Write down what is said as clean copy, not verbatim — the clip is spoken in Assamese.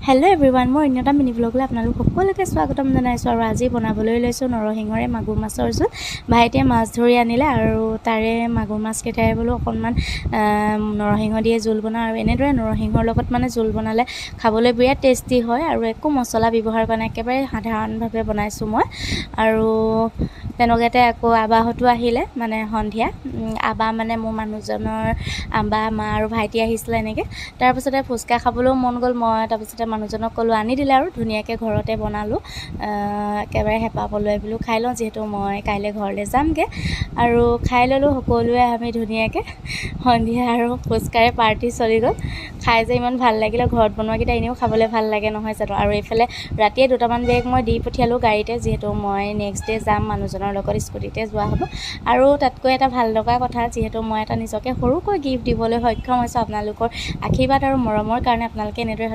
হেল্ল' এভৰিৱান, মই অন্যতা মিনি ব্লগলৈ আপোনালোক সকলোকে স্বাগতম জনাইছোঁ। আৰু আজি বনাবলৈ লৈছোঁ নৰসিংহৰে মাগুৰ মাছৰ জোল। ভাইটিয়ে মাছ ধৰি আনিলে আৰু তাৰে মাগুৰ মাছকেইটাই বোলো অকণমান নৰসিংহ দিয়ে জোল বনাওঁ। আৰু এনেদৰে নৰসিংহৰ লগত মানে জোল বনালে খাবলৈ বিৰাট টেষ্টি হয় আৰু একো মছলা ব্যৱহাৰ কৰা নাই, একেবাৰে সাধাৰণভাৱে বনাইছোঁ মই। আৰু তেনেকুৱাতে আকৌ আবাহঁতো আহিলে মানে সন্ধিয়া। আবা মানে মোৰ মানুহজনৰ আবা, মা আৰু ভাইটি আহিছিলে এনেকৈ। তাৰপিছতে ফুচকা খাবলৈও মন গ'ল, মই তাৰপিছতে মানুহজনক ক'লোঁ আনি দিলে আৰু ধুনীয়াকৈ ঘৰতে বনালোঁ। একেবাৰে হেঁপাহ পলুৱাই বোলো খাই লওঁ, যিহেতু মই কাইলৈ ঘৰলৈ যামগৈ। আৰু খাই ল'লোঁ সকলোৱে আমি ধুনীয়াকৈ। সন্ধিয়া আৰু ফুচকাৰে পাৰ্টি চলি গ'ল। খাই যে ইমান ভাল লাগিলে, ঘৰত বনোৱাকেইটা এনেও খাবলৈ ভাল লাগে নহয় জানো। আৰু এইফালে ৰাতিয়ে দুটামান বেগ মই দি পঠিয়ালোঁ গাড়ীতে, যিহেতু মই নেক্সট ডে যাম মানুহজনৰ লগত, স্কুটিতে যোৱা হ'ব। আৰু তাতকৈ এটা ভাল লগা কথা, যিহেতু মই এটা নিজকে সৰুকৈ গিফ্ট দিবলৈ সক্ষম হৈছোঁ। আপোনালোকৰ আশীৰ্বাদ আৰু মৰমৰ কাৰণে আপোনালোকে এনেদৰে